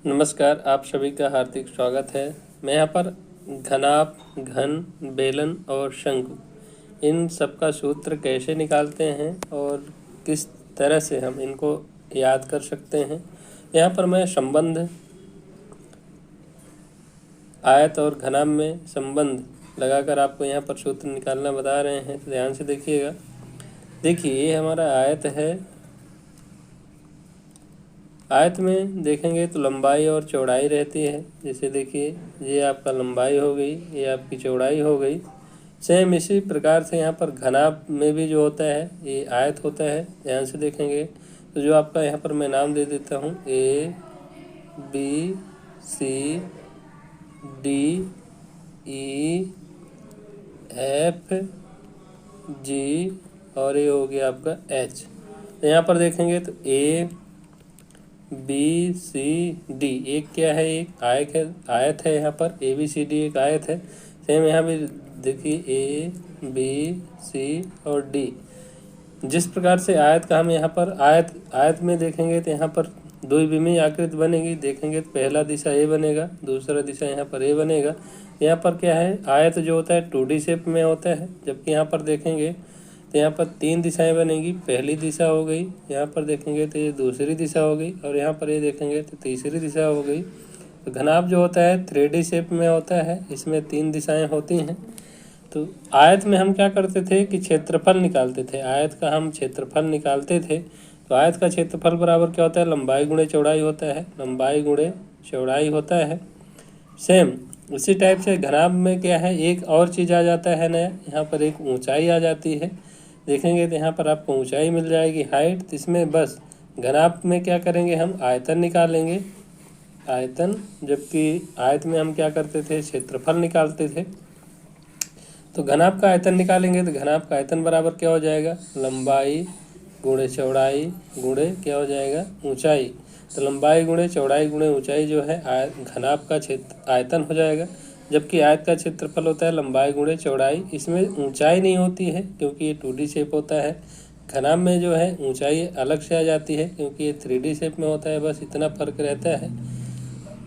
नमस्कार, आप सभी का हार्दिक स्वागत है। मैं यहाँ पर घनाभ, घन, बेलन और शंकु इन सब का सूत्र कैसे निकालते हैं और किस तरह से हम इनको याद कर सकते हैं, यहाँ पर मैं संबंध आयत और घनाभ में संबंध लगाकर आपको यहाँ पर सूत्र निकालना बता रहे हैं। तो ध्यान से देखिएगा। देखिए, ये हमारा आयत है। आयत में देखेंगे तो लंबाई और चौड़ाई रहती है। जैसे देखिए, ये आपका लंबाई हो गई, ये आपकी चौड़ाई हो गई। सेम इसी प्रकार से यहाँ पर घनाभ में भी जो होता है ये आयत होता है। ध्यान से देखेंगे तो जो आपका यहाँ पर मैं नाम दे देता हूँ, A B C D E F G और ये हो गया आपका H। तो यहाँ पर देखेंगे तो A B C D एक क्या है, एक आयत है। यहाँ पर A B C D एक आयत है। सेम यहाँ भी देखिए A B C और D। जिस प्रकार से आयत का हम यहाँ पर आयत में देखेंगे तो यहाँ पर द्विविमीय आकृति बनेगी। देखेंगे तो पहला दिशा A बनेगा, दूसरा दिशा यहाँ पर A बनेगा। यहाँ पर क्या है, आयत जो होता है 2D शेप में होता है, जबकि यहाँ पर देखेंगे तो यहाँ पर 3 दिशाएं बनेगी। पहली दिशा हो गई, यहाँ पर देखेंगे तो ये दूसरी दिशा हो गई, और यहाँ पर ये देखेंगे तो तीसरी दिशा हो गई। तो घनाभ जो होता है 3D शेप में होता है, इसमें 3 दिशाएं होती हैं। तो आयत में हम क्या करते थे कि क्षेत्रफल निकालते थे। आयत का हम क्षेत्रफल निकालते थे। तो आयत का क्षेत्रफल बराबर क्या होता है, लंबाई गुणे चौड़ाई होता है। लंबाई गुणे चौड़ाई होता है। सेम उसी टाइप से घनाभ में क्या है, एक और चीज़ आ जाता है नया, यहाँ पर एक ऊंचाई आ जाती है। देखेंगे तो यहाँ पर आपको ऊंचाई मिल जाएगी, हाइट। तो इसमें बस घनाभ में क्या करेंगे, हम आयतन निकालेंगे, आयतन। जबकि आयत में हम क्या करते थे, क्षेत्रफल निकालते थे। तो घनाभ का आयतन निकालेंगे तो घनाभ का आयतन बराबर क्या हो जाएगा, लंबाई गुणे चौड़ाई गुणे क्या हो जाएगा, ऊंचाई। तो लंबाई गुणे चौड़ाई गुणे ऊंचाई जो है घनाभ का आयतन हो जाएगा। जबकि आयत का क्षेत्रफल होता है लंबाई गुणे चौड़ाई। इसमें ऊंचाई नहीं होती है क्योंकि ये 2D शेप होता है। घनाभ में जो है ऊंचाई अलग से आ जाती है क्योंकि ये 3D शेप में होता है। बस इतना फर्क रहता है।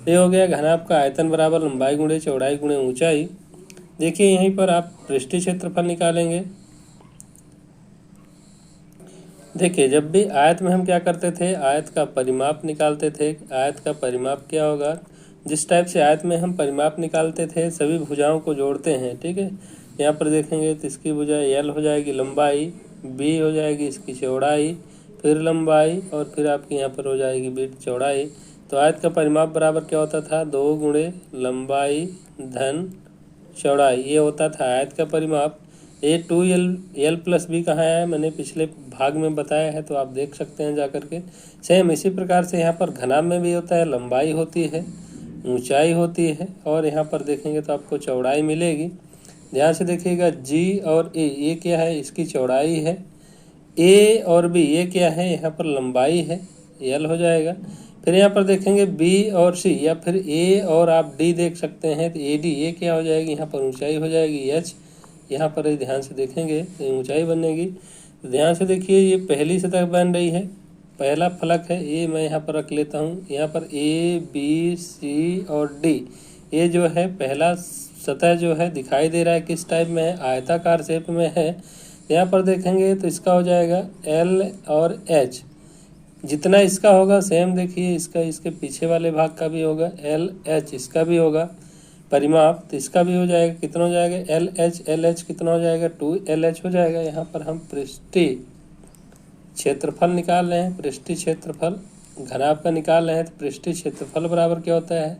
ये हो गया घनाभ का आयतन बराबर लंबाई गुणे चौड़ाई गुणे ऊंचाई। देखिए, यहीं पर आप पृष्ठीय क्षेत्रफल निकालेंगे। देखिए, जब भी आयत में हम क्या करते थे, आयत का परिमाप निकालते थे। आयत का परिमाप क्या होगा, जिस टाइप से आयत में हम परिमाप निकालते थे, सभी भुजाओं को जोड़ते हैं। ठीक है, यहाँ पर देखेंगे तो इसकी भुजा L हो जाएगी लंबाई, B हो जाएगी इसकी चौड़ाई, फिर लंबाई, और फिर आपकी यहाँ पर हो जाएगी B चौड़ाई। तो आयत का परिमाप बराबर क्या होता था, 2 गुणे लंबाई धन चौड़ाई। ये होता था आयत का परिमाप। ये 2L प्लस B कहाँ है, मैंने पिछले भाग में बताया है, तो आप देख सकते हैं जाकर के। सेम इसी प्रकार से यहाँ पर घनाभ में भी होता है, लंबाई होती है, ऊंचाई होती है, और यहाँ पर देखेंगे तो आपको चौड़ाई मिलेगी। ध्यान से देखिएगा, G और A ये क्या है, इसकी चौड़ाई है। A और B ये क्या है, यहाँ पर लंबाई है, L हो जाएगा। फिर यहाँ पर देखेंगे B और C, या फिर A और आप D देख सकते हैं तो AD ये क्या हो जाएगी, यहाँ पर ऊंचाई हो जाएगी H। यहाँ पर ध्यान से देखेंगे तो ऊंचाई बनेगी। तो ध्यान से देखिए, ये पहली सतह बन रही है, पहला फलक है, ये मैं यहाँ पर रख लेता हूँ। यहाँ पर A B C और D ये जो है पहला सतह जो है दिखाई दे रहा है किस टाइप में है, आयताकार शेप में है। यहाँ पर देखेंगे तो इसका हो जाएगा L और H। जितना इसका होगा सेम देखिए इसका, इसके पीछे वाले भाग का भी होगा L H, इसका भी होगा परिमाप। तो इसका भी हो जाएगा, कितना हो जाएगा, L H कितना हो जाएगा, 2LH हो जाएगा। यहाँ पर हम पृष्ठीय क्षेत्रफल निकाल रहे हैं, पृष्ठीय क्षेत्रफल घनाभ का निकाल रहे हैं। तो पृष्ठीय क्षेत्रफल बराबर क्या होता है,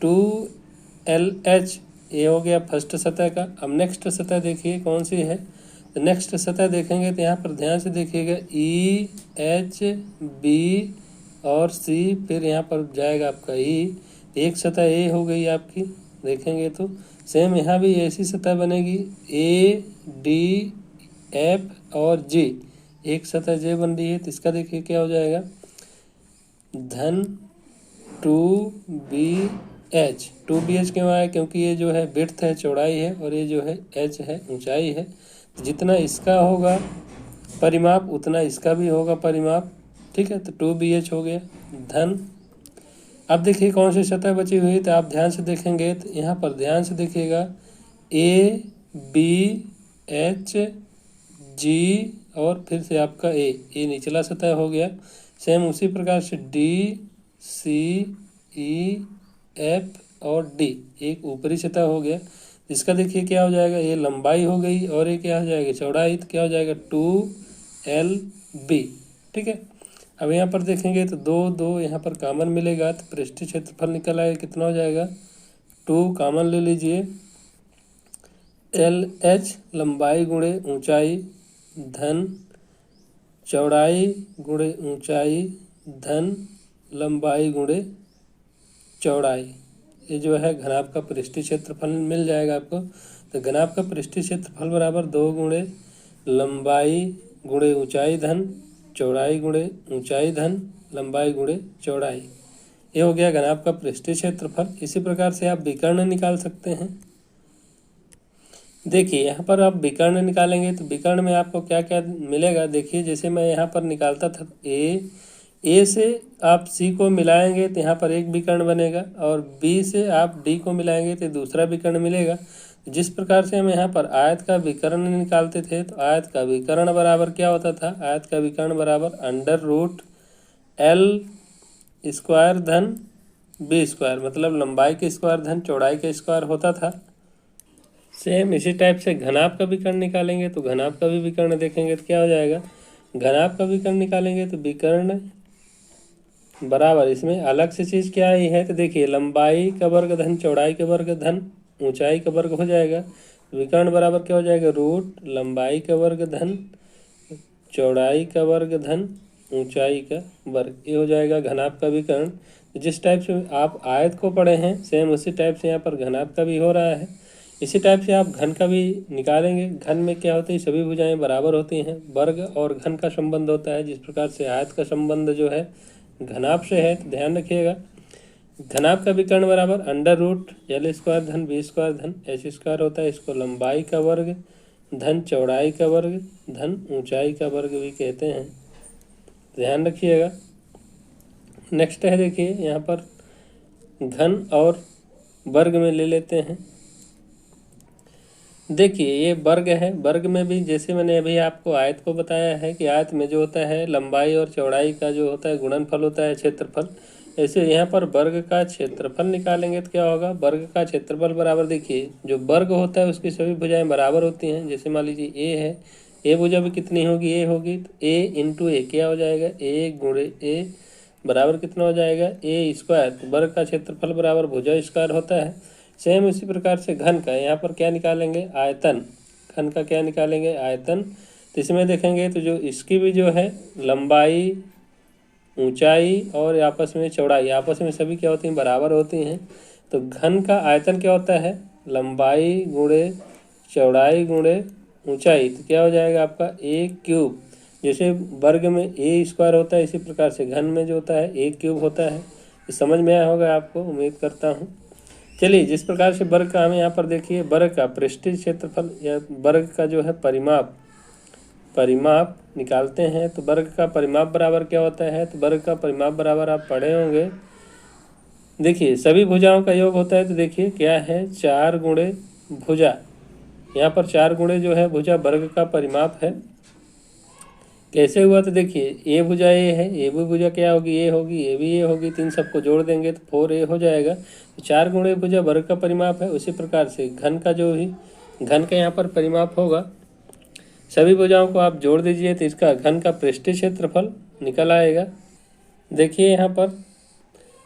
2LH। ये हो गया फर्स्ट सतह का। अब नेक्स्ट सतह देखिए कौन सी है। तो नेक्स्ट सतह देखेंगे तो यहाँ पर ध्यान से देखिएगा, E H B और C, फिर यहाँ पर जाएगा आपका E। एक सतह A हो गई आपकी। देखेंगे तो सेम यहाँ भी ऐसी सतह बनेगी, A D F और G। एक सतह J बन रही है, तो इसका देखिए क्या हो जाएगा, धन 2BH। 2BH क्यों आया, क्योंकि ये जो है विड्थ है, चौड़ाई है, और ये जो है H है, ऊंचाई है। जितना इसका होगा परिमाप उतना इसका भी होगा परिमाप। ठीक है, तो 2BH हो गया, धन अब देखिए कौन सी सतह बची हुई है, तो आप ध्यान से देखेंगे तो यहाँ पर ध्यान से देखिएगा ए बी एच जी और फिर से आपका ए निचला सतह हो गया। सेम उसी प्रकार से डी सी ई एफ और डी एक ऊपरी सतह हो गया। इसका देखिए क्या हो जाएगा, ये लंबाई हो गई और ये क्या हो जाएगा चौड़ाई, तो क्या हो जाएगा 2LB। ठीक है, अब यहाँ पर देखेंगे तो दो दो यहाँ पर कॉमन मिलेगा तो पृष्ठीय क्षेत्रफल निकल आएगा, कितना हो जाएगा 2 कॉमन ले लीजिए। LH लंबाई गुणे ऊंचाई धन चौड़ाई गुणे ऊंचाई धन लंबाई गुणे चौड़ाई, ये जो है घनाभ का पृष्ठीय क्षेत्रफल मिल जाएगा आपको। तो घनाभ का पृष्ठीय क्षेत्रफल बराबर 2 गुणे लंबाई गुणे ऊंचाई धन चौड़ाई गुणे ऊंचाई धन लंबाई गुणे चौड़ाई, ये हो गया घनाभ का पृष्ठीय क्षेत्रफल। इसी प्रकार से आप विकर्ण निकाल सकते हैं। देखिए यहाँ पर आप विकर्ण निकालेंगे तो विकर्ण में आपको क्या क्या मिलेगा, देखिए जैसे मैं यहाँ पर निकालता था ए से आप सी को मिलाएंगे तो यहाँ पर एक विकर्ण बनेगा और बी से आप डी को मिलाएंगे तो दूसरा विकर्ण मिलेगा। जिस प्रकार से हम यहाँ पर आयत का विकर्ण निकालते थे तो आयत का विकर्ण बराबर क्या होता था, आयत का विकर्ण बराबर √L² धन B², मतलब लंबाई के स्क्वायर धन चौड़ाई के स्क्वायर होता था। सेम इसी टाइप से घनाभ का विकर्ण निकालेंगे तो घनाभ का भी विकर्ण देखेंगे तो क्या हो जाएगा, घनाभ का विकर्ण निकालेंगे तो विकर्ण बराबर, इसमें अलग से चीज़ क्या आई है तो देखिए लंबाई का वर्ग धन चौड़ाई के वर्ग धन ऊंचाई का वर्ग हो जाएगा। विकर्ण बराबर क्या हो जाएगा, रूट लंबाई का वर्ग धन चौड़ाई का वर्ग धन ऊंचाई का वर्ग, ये हो जाएगा घनाभ का विकर्ण। जिस टाइप से आप आयत को पढ़े हैं सेम उसी टाइप से यहाँ पर घनाभ का भी हो रहा है। इसी टाइप से आप घन का भी निकालेंगे। घन में क्या होता है, सभी भुजाएं बराबर होती हैं, वर्ग और घन का संबंध होता है। जिस प्रकार से आयत का संबंध जो है घनाभ से है, तो ध्यान रखिएगा घनाभ का विकर्ण बराबर √L² धन B² धन H² होता है। इसको लंबाई का वर्ग धन चौड़ाई का वर्ग धन ऊंचाई का वर्ग भी कहते हैं, ध्यान रखिएगा। नेक्स्ट है देखिए यहाँ पर घन और वर्ग में ले लेते हैं। देखिए ये वर्ग है, वर्ग में भी जैसे मैंने अभी आपको आयत को बताया है कि आयत में जो होता है लंबाई और चौड़ाई का जो होता है गुणनफल होता है क्षेत्रफल, ऐसे यहाँ पर वर्ग का क्षेत्रफल निकालेंगे तो क्या होगा, वर्ग का क्षेत्रफल बराबर, देखिए जो वर्ग होता है उसकी सभी भुजाएं बराबर होती हैं। जैसे मान लीजिए ए है, ए भुजा भी कितनी होगी, ए होगी, तो ए इंटू ए क्या हो जाएगा, ए गुणे ए बराबर कितना हो जाएगा A²। तो वर्ग का क्षेत्रफल बराबर भुजा स्क्वायर होता है। सेम उसी प्रकार से घन का यहाँ पर क्या निकालेंगे, आयतन, घन का क्या निकालेंगे आयतन। तो इसमें देखेंगे तो जो इसकी भी जो है लंबाई ऊंचाई और आपस में चौड़ाई, आपस में सभी क्या होती हैं, बराबर होती हैं। तो घन का आयतन क्या होता है, लंबाई गुणे चौड़ाई गुणे ऊंचाई, तो क्या हो जाएगा आपका A³। जैसे वर्ग में A² होता है, इसी प्रकार से घन में जो होता है A³ होता है। ये समझ में आया होगा आपको, उम्मीद करता हूँ। चलिए जिस प्रकार से वर्ग का हमें यहाँ पर देखिए वर्ग का पृष्ठीय क्षेत्रफल या वर्ग का जो है परिमाप निकालते हैं। तो वर्ग का परिमाप बराबर क्या होता है, तो वर्ग का परिमाप बराबर आप पढ़े होंगे, देखिए सभी भुजाओं का योग होता है। तो देखिए क्या है, 4 गुणे भुजा, यहाँ पर 4 गुणे जो है भुजा वर्ग का परिमाप है। कैसे हुआ, तो देखिए ए भुजा ए है, ए भी भुजा क्या होगी, ए होगी, ए भी ए होगी, तीन सबको जोड़ देंगे तो 4a हो जाएगा। तो 4 गुणे भुजा वर्ग का परिमाप है। उसी प्रकार से घन का जो ही घन का यहाँ पर परिमाप होगा, सभी भुजाओं को आप जोड़ दीजिए तो इसका घन का पृष्ठीय क्षेत्रफल निकल आएगा। देखिए यहाँ पर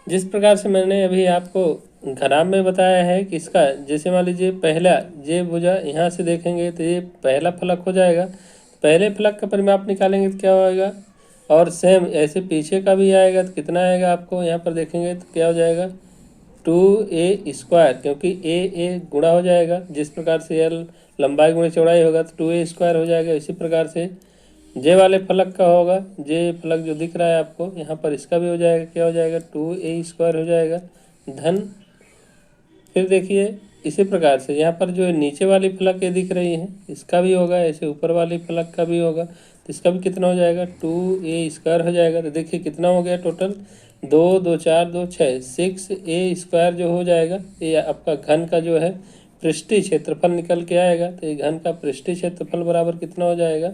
जिस प्रकार से मैंने अभी आपको घनाभ में बताया है कि इसका, जैसे मान लीजिए पहला ये भुजा यहाँ से देखेंगे तो ये पहला फलक हो जाएगा, पहले फलक का परिमाप निकालेंगे तो क्या होगा, और सेम ऐसे पीछे का भी आएगा तो कितना आएगा आपको यहाँ पर देखेंगे तो क्या हो जाएगा 2a², क्योंकि ए गुणा हो जाएगा। जिस प्रकार से L लंबाई गुणे चौड़ाई होगा तो 2a² हो जाएगा। इसी प्रकार से जे वाले फलक का होगा, जे फलक जो दिख रहा है आपको यहाँ पर, इसका भी हो जाएगा, क्या हो जाएगा 2a² हो जाएगा धन। फिर देखिए इसी प्रकार से यहाँ पर जो नीचे वाली फलक ये दिख रही है इसका भी होगा, ऐसे ऊपर वाली फलक का भी होगा, तो इसका भी कितना हो जाएगा 2a² हो जाएगा। तो देखिए कितना हो गया टोटल, 2 2 4 2 6 6a² जो हो जाएगा, ये आपका घन का जो है पृष्ठीय क्षेत्रफल निकल के आएगा। तो ये घन का पृष्ठीय क्षेत्रफल बराबर कितना हो जाएगा,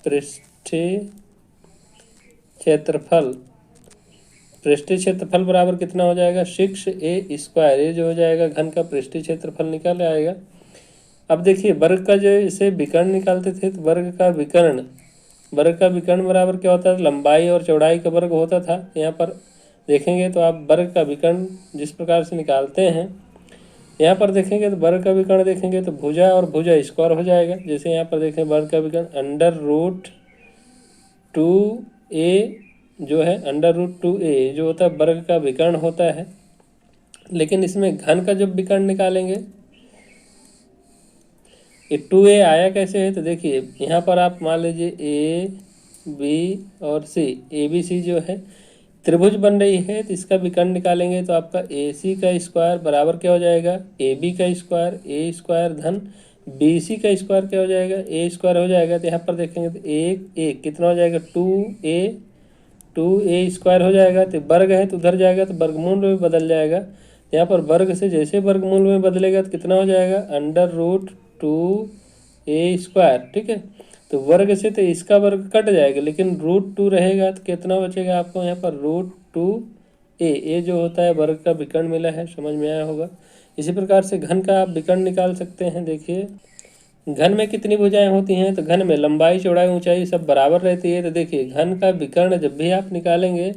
पृष्ठीय क्षेत्रफल बराबर कितना हो जाएगा, 6a²। ये जो हो जाएगा घन का पृष्ठीय क्षेत्रफल निकल आएगा। अब देखिए वर्ग का जो इसे विकर्ण निकालते थे, तो वर्ग का विकर्ण बराबर क्या होता है, लंबाई और चौड़ाई का वर्ग होता था। यहाँ पर देखेंगे तो आप वर्ग का विकर्ण जिस प्रकार से निकालते हैं, यहाँ पर देखेंगे तो वर्ग का विकर्ण देखेंगे तो भुजा और भुजा स्क्वायर हो जाएगा। जैसे यहाँ पर देखें वर्ग का विकर्ण √2a जो है, √2a जो होता है वर्ग का विकर्ण होता है। लेकिन इसमें घन का जब विकर्ण निकालेंगे, ये 2a आया कैसे है, तो देखिए यहाँ पर आप मान लीजिए a b और c, a b c जो है त्रिभुज बन रही है, तो इसका विकर्ण निकालेंगे तो आपका AC का स्क्वायर बराबर क्या हो जाएगा, AB का स्क्वायर, a² धन BC का स्क्वायर क्या हो जाएगा, a² हो जाएगा। तो यहाँ पर देखेंगे तो एक कितना हो जाएगा, 2a² हो जाएगा। तो वर्ग है तो उधर जाएगा तो वर्गमूल में बदल जाएगा। यहाँ पर वर्ग से जैसे वर्गमूल में बदलेगा तो कितना हो जाएगा, √2a²। ठीक है, तो वर्ग से तो इसका वर्ग कट जाएगा, लेकिन √2 रहेगा तो कितना बचेगा आपको यहाँ पर, √2a। ये जो होता है वर्ग का विकर्ण मिला है, समझ में आया होगा। इसी प्रकार से घन का आप विकर्ण निकाल सकते हैं। देखिए घन में कितनी भुजाएं होती हैं, तो घन में लंबाई चौड़ाई ऊंचाई सब बराबर रहती है। तो देखिए घन का विकर्ण जब भी आप निकालेंगे,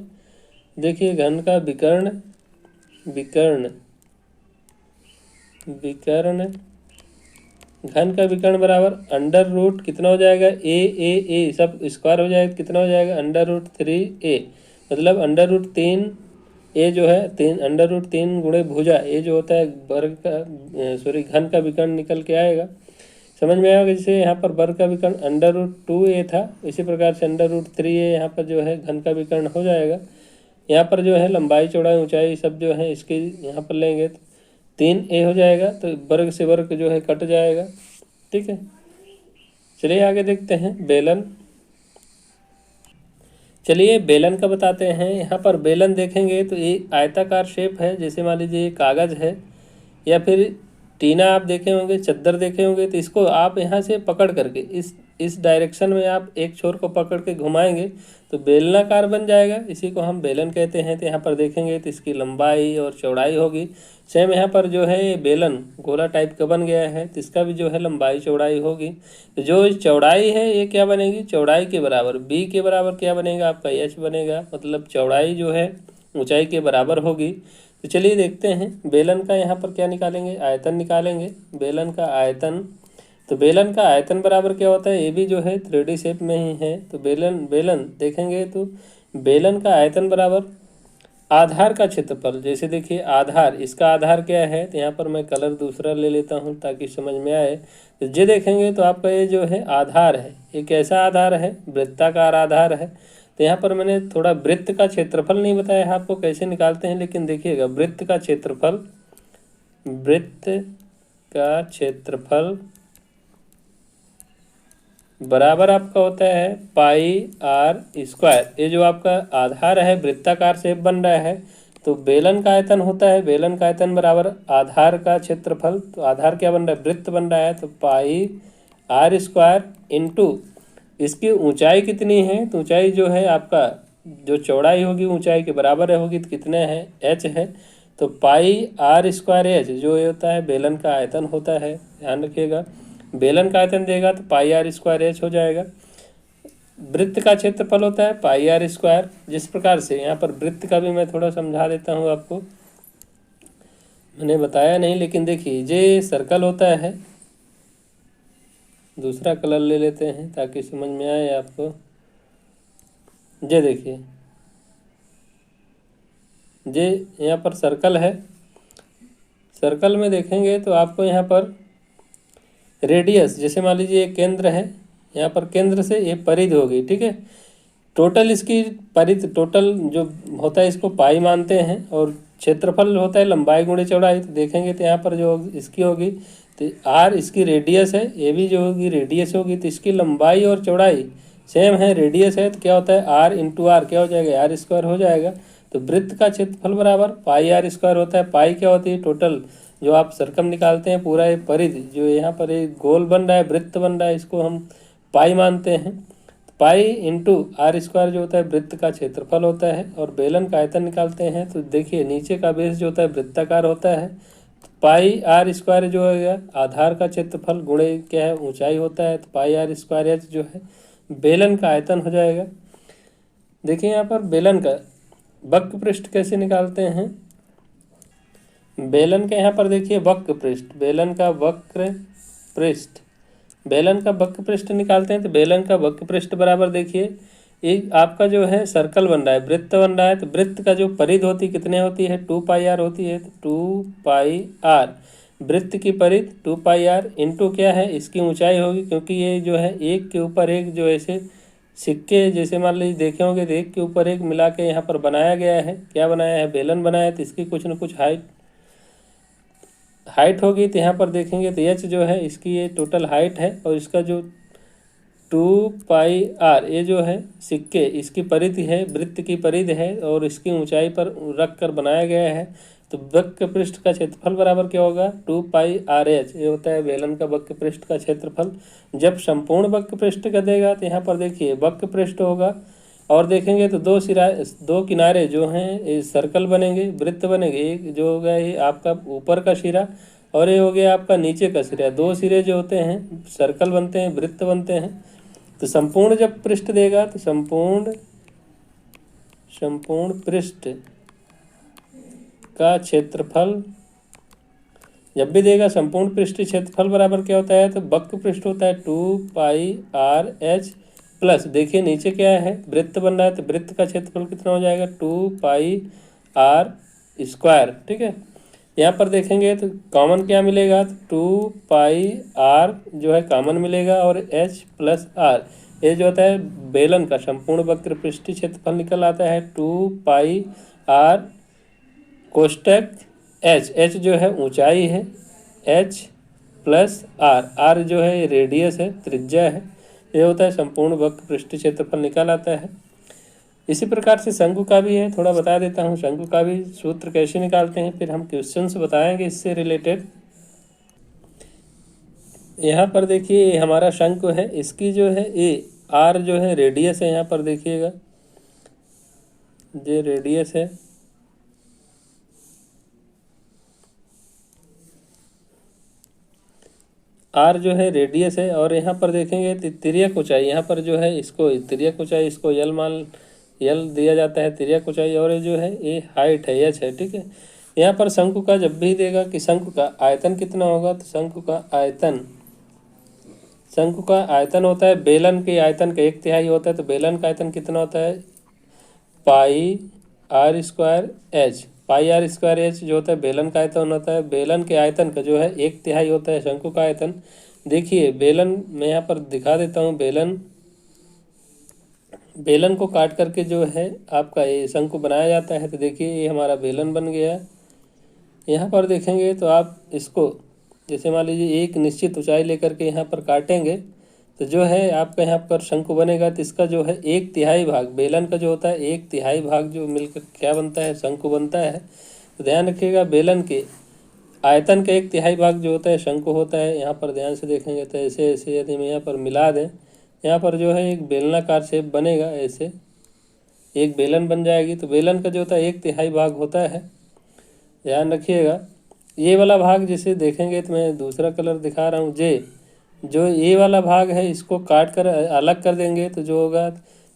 देखिए घन का विकर्ण घन का विकर्ण बराबर √ कितना हो जाएगा, a सब स्क्वायर हो जाएगा, कितना हो जाएगा, √3a। मतलब √3a जो है √3 गुणे भुजा, ये जो होता है वर्ग का घन का विकर्ण निकल के आएगा। समझ में आएगा। जैसे यहाँ पर वर्ग का विकर्ण √2a था, इसी प्रकार से √3a यहाँ पर जो है घन का विकर्ण हो जाएगा। यहाँ पर जो है लंबाई चौड़ाई ऊंचाई सब जो है इसके यहाँ पर लेंगे तो 3a हो जाएगा। तो वर्ग से वर्ग जो है कट जाएगा। ठीक है, चलिए आगे देखते हैं बेलन। चलिए बेलन का बताते हैं। यहाँ पर बेलन देखेंगे तो ये आयताकार शेप है। जैसे मान लीजिए कागज़ है या फिर टीना आप देखे होंगे, चद्दर देखे होंगे, तो इसको आप यहाँ से पकड़ करके इस डायरेक्शन में आप एक छोर को पकड़ के घुमाएंगे तो बेलनाकार बन जाएगा। इसी को हम बेलन कहते हैं। तो यहाँ पर देखेंगे तो इसकी लंबाई और चौड़ाई होगी। सेम यहाँ पर जो है ये बेलन गोला टाइप का बन गया है, तो इसका भी जो है लंबाई चौड़ाई होगी। तो जो चौड़ाई है ये क्या बनेगी, चौड़ाई के बराबर b के बराबर क्या बनेगा आपका h बनेगा। मतलब चौड़ाई जो है ऊंचाई के बराबर होगी। तो चलिए देखते हैं बेलन का यहाँ पर क्या निकालेंगे, आयतन निकालेंगे। बेलन का आयतन, तो बेलन का आयतन बराबर क्या होता है, ये भी जो है 3D शेप में ही है। तो बेलन देखेंगे तो बेलन का आयतन बराबर आधार का क्षेत्रफल। जैसे देखिए आधार, इसका आधार क्या है, तो यहाँ पर मैं कलर दूसरा ले लेता हूँ ताकि समझ में आए। तो ये देखेंगे तो आपका ये जो है आधार है, ये कैसा आधार है, वृत्ताकार आधार है। तो यहाँ पर मैंने थोड़ा वृत्त का क्षेत्रफल नहीं बताया है आपको कैसे निकालते हैं, लेकिन देखिएगा वृत्त का क्षेत्रफल बराबर आपका होता है πr²। ये जो आपका आधार है वृत्ताकार शेप बन रहा है, तो बेलन का आयतन होता है, बेलन का आयतन बराबर आधार का क्षेत्रफल। तो आधार क्या बन रहा है, वृत्त बन रहा है, तो πr² इंटू इसकी ऊंचाई कितनी है, तो ऊंचाई जो है आपका जो चौड़ाई होगी ऊंचाई के बराबर होगी, तो कितने है, h है। तो πr²h जो ये होता है बेलन का आयतन होता है। ध्यान रखिएगा, बेलन का आयतन देगा तो πr²h हो जाएगा। वृत्त का क्षेत्रफल होता है πr²। जिस प्रकार से यहाँ पर वृत्त का भी मैं थोड़ा समझा देता हूँ आपको, मैंने बताया नहीं, लेकिन देखिए ये सर्कल होता है। दूसरा कलर ले लेते हैं ताकि समझ में आए आपको। ये देखिए ये यहाँ पर सर्कल है। सर्कल में देखेंगे तो आपको यहाँ पर रेडियस, जैसे मान लीजिए एक केंद्र है, यहाँ पर केंद्र से ये परिधि होगी। ठीक है, टोटल इसकी परिधि टोटल जो होता है इसको पाई मानते हैं, और क्षेत्रफल होता है लंबाई गुणे चौड़ाई। तो देखेंगे तो यहाँ पर जो इसकी होगी तो r इसकी रेडियस है, ये भी जो होगी रेडियस होगी, तो इसकी लंबाई और चौड़ाई सेम है, रेडियस है, तो क्या होता है r इंटू आर क्या हो जाएगा, r² हो जाएगा। तो वृत्त का क्षेत्रफल बराबर पाई आर स्क्वायर होता है। पाई क्या होती है? टोटल जो आप सरकम निकालते हैं पूरा ये परिधि जो यहाँ पर एक गोल बन रहा है, वृत्त बन रहा है, इसको हम पाई मानते हैं। पाई इंटू आर स्क्वायर जो होता है वृत्त का क्षेत्रफल होता है। और बेलन का आयतन निकालते हैं तो देखिए नीचे का बेस जो होता है वृत्ताकार होता है। पाई आर स्क्वायर जो है आधार का क्षेत्रफल गुणे क्या है ऊंचाई होता है, तो पाई आर स्क्वायर एच जो है बेलन का आयतन हो जाएगा। देखिए यहाँ पर बेलन का वक्र पृष्ठ कैसे निकालते हैं। बेलन का यहाँ पर देखिए वक्र पृष्ठ, बेलन का वक्र पृष्ठ, बेलन का वक्र पृष्ठ निकालते हैं तो बेलन का वक्र पृष्ठ बराबर देखिए एक आपका जो है सर्कल बन रहा है, वृत्त बन रहा है, तो वृत्त का जो परिधि होती कितने होती है 2 पाई आर होती है। तो 2 पाई आर वृत्त की परिधि 2 पाई आर इंटू क्या है इसकी ऊंचाई होगी, क्योंकि ये जो है एक के ऊपर एक जो ऐसे सिक्के जैसे मान लीजिए देखे होंगे तो एक के ऊपर एक मिला के यहाँ पर बनाया गया है। क्या बनाया है? बेलन बनाया है, तो इसकी कुछ न कुछ हाइट होगी। तो यहाँ पर देखेंगे तो एच जो है इसकी ये टोटल हाइट है और इसका जो 2 पाई आर ये जो है सिक्के इसकी परिधि है, वृत्त की परिधि है और इसकी ऊंचाई पर रख कर बनाया गया है। तो वक्र पृष्ठ का क्षेत्रफल बराबर क्या होगा 2 पाई आर एच, ये होता है बेलन का वक्र पृष्ठ का क्षेत्रफल। जब संपूर्ण वक्र पृष्ठ का देगा तो यहाँ पर देखिए वक्र पृष्ठ होगा और देखेंगे तो दो किनारे जो हैं सर्कल बनेंगे, वृत्त बनेंगे। एक जो होगा ये आपका ऊपर का सिरा और ये हो गया आपका नीचे का सिरा। दो सिरे जो होते हैं सर्कल बनते हैं, वृत्त बनते हैं। तो संपूर्ण जब पृष्ठ देगा तो संपूर्ण पृष्ठ का क्षेत्रफल जब भी देगा संपूर्ण पृष्ठ क्षेत्रफल बराबर क्या होता है, तो वक्र पृष्ठ होता है 2 पाई आर एच प्लस देखिए नीचे क्या है वृत्त बन रहा है, तो वृत्त का क्षेत्रफल कितना हो जाएगा 2 पाई आर स्क्वायर। ठीक है, यहाँ पर देखेंगे तो कॉमन क्या मिलेगा, तो 2 पाई आर जो है कॉमन मिलेगा और एच प्लस आर ये जो होता है बेलन का संपूर्ण वक्र पृष्ठीय क्षेत्रफल निकल आता है 2 पाई आर कोष्टक एच, एच जो है ऊंचाई है, एच प्लस आर, आर जो है रेडियस है, त्रिज्या है। ये होता है संपूर्ण वक्र पृष्ठीय क्षेत्रफल निकल आता है। इसी प्रकार से शंकु का भी है, थोड़ा बता देता हूँ शंकु का भी सूत्र कैसे निकालते हैं, फिर हम क्वेश्चंस बताएंगे इससे रिलेटेड। यहाँ पर देखिए हमारा शंकु है, इसकी जो है ए आर जो है रेडियस है, यहाँ पर देखिएगा ये रेडियस है, आर जो है रेडियस है। और यहाँ पर देखेंगे तिर्यक ऊंचाई, यहाँ पर जो है इसको तिर्यक ऊंचाई इसको यल दिया जाता है तिर्यक ऊंचाई, और ये जो है ये हाइट है एच है। ठीक है, यहाँ पर शंकु का जब भी देगा कि शंकु का आयतन कितना होगा, तो शंकु का आयतन होता है बेलन के आयतन का 1/3 होता है। तो बेलन का आयतन कितना होता है pi r square h, pi r square h जो होता है बेलन का आयतन होता है। बेलन के आयतन का जो है 1/3 होता है शंकु का आयतन। देखिए बेलन मैं यहाँ पर दिखा देता हूँ, बेलन को काट करके जो है आपका ये शंकु बनाया जाता है। तो देखिए ये हमारा बेलन बन गया। यहाँ पर देखेंगे तो आप इसको जैसे मान लीजिए एक निश्चित ऊंचाई लेकर के यहाँ पर काटेंगे तो जो है आपका यहाँ पर शंकु बनेगा। तो इसका जो है 1/3 भाग बेलन का जो होता है 1/3 भाग जो मिलकर क्या बनता है शंकु बनता है। तो ध्यान रखिएगा बेलन के आयतन का 1/3 भाग जो होता है शंकु होता है। यहाँ पर ध्यान से देखेंगे तो ऐसे ऐसे यदि हम यहाँ पर मिला दें, यहाँ पर जो है एक बेलनाकार शेप बनेगा, ऐसे एक बेलन बन जाएगी। तो बेलन का जो होता है 1/3 भाग होता है, ध्यान रखिएगा। ये वाला भाग जिसे देखेंगे तो मैं दूसरा कलर दिखा रहा हूँ, जो ये वाला भाग है इसको काट कर अलग कर देंगे तो जो होगा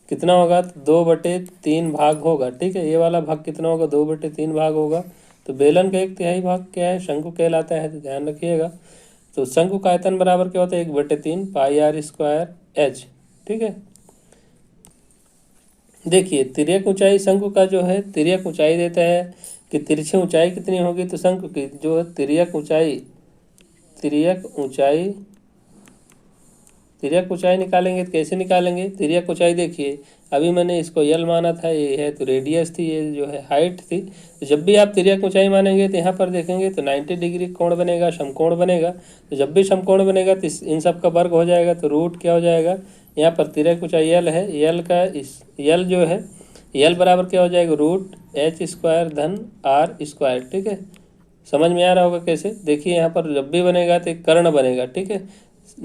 कितना होगा, तो 2/3 भाग होगा। ठीक है, ये वाला भाग कितना होगा 2/3 भाग होगा। तो बेलन का 1/3 भाग क्या है शंकु कहलाता है, तो ध्यान रखिएगा। तो शंकु का आयतन बराबर क्या होता है 1/3 पाई आर स्क्वायर एच। ठीक है, देखिए तिर्यक ऊंचाई शंकु का जो है तिर्यक ऊंचाई देता है कि तिरछी ऊंचाई कितनी होगी, तो शंकु की जो है तिर्यक ऊंचाई निकालेंगे। तो कैसे निकालेंगे तिर्यक ऊंचाई, देखिए अभी मैंने इसको यल माना था, ये है तो रेडियस थी, ये जो है हाइट थी। तो जब भी आप तिर्यक ऊंचाई मानेंगे तो यहाँ पर देखेंगे तो 90 डिग्री कोण बनेगा, समकोण बनेगा। तो जब भी समकोण बनेगा तो इन सब का वर्ग हो जाएगा, तो रूट क्या हो जाएगा, यहाँ पर तिर्यक ऊंचाई यल है, यल जो है यल बराबर क्या हो जाएगा, रूट एच स्क्वायर धन आर स्क्वायर। ठीक है, समझ में आ रहा होगा कैसे। देखिए यहाँ पर जब भी बनेगा तो एक कर्ण बनेगा। ठीक है,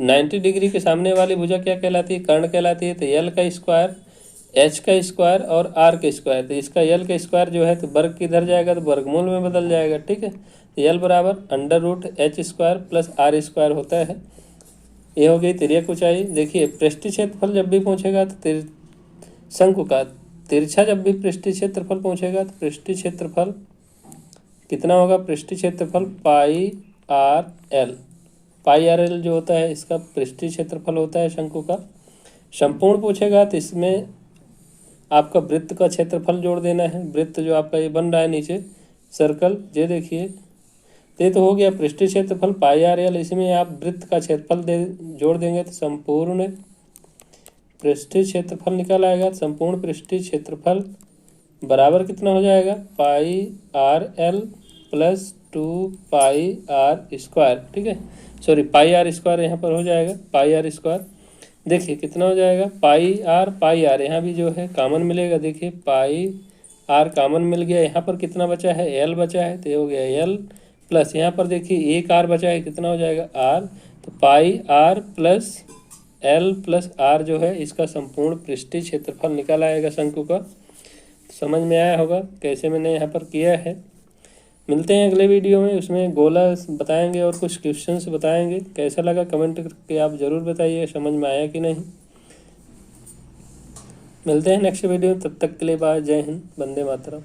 90 डिग्री के सामने वाली भुजा क्या कहलाती है, कर्ण कहलाती है। तो यल का स्क्वायर, एच का स्क्वायर और आर का स्क्वायर। तो इसका यल का स्क्वायर जो है तो वर्ग किधर जाएगा, तो वर्गमूल में बदल जाएगा। ठीक है, तो यल बराबर under root h square plus r square होता है। ये हो गई तिर्यक ऊंचाई। देखिए पृष्ठीय क्षेत्रफल जब भी पूछेगा तो शंकु का तिरछा जब भी पृष्ठीय क्षेत्रफल पूछेगा तो पृष्ठीय क्षेत्रफल कितना होगा, पृष्ठीय क्षेत्रफल पाई आर एल। पाई आर एल जो होता है इसका पृष्ठीय क्षेत्रफल होता है शंकु का। संपूर्ण पूछेगा तो इसमें आपका वृत्त का क्षेत्रफल जोड़ देना है। वृत्त जो आपका ये बन रहा है नीचे सर्कल, ये देखिए ये तो हो गया पृष्ठीय क्षेत्रफल पाई आर एल। इसमें आप वृत्त का क्षेत्रफल जोड़ देंगे तो संपूर्ण पृष्ठीय क्षेत्रफल निकल आएगा। संपूर्ण पृष्ठीय क्षेत्रफल बराबर कितना हो जाएगा, pi r l plus 2 pi r square. ठीक है, सॉरी पाई आर स्क्वायर यहाँ पर हो जाएगा, पाई आर स्क्वायर। देखिए कितना हो जाएगा, पाई आर यहाँ भी जो है कॉमन मिलेगा। देखिए पाई आर कॉमन मिल गया, यहाँ पर कितना बचा है, एल बचा है। तो ये हो गया एल प्लस यहाँ पर देखिए एक आर बचा है, कितना हो जाएगा आर। तो pi r plus l plus r जो है इसका संपूर्ण पृष्ठीय क्षेत्रफल निकल आएगा शंकु का। समझ में आया होगा कैसे मैंने यहाँ पर किया है। मिलते हैं अगले वीडियो में, उसमें गोला बताएंगे और कुछ क्वेश्चंस बताएंगे। कैसा लगा कमेंट करके आप ज़रूर बताइए, समझ में आया कि नहीं। मिलते हैं नेक्स्ट वीडियो में, तब तक के लिए बाय, जय हिंद, वंदे मातरम।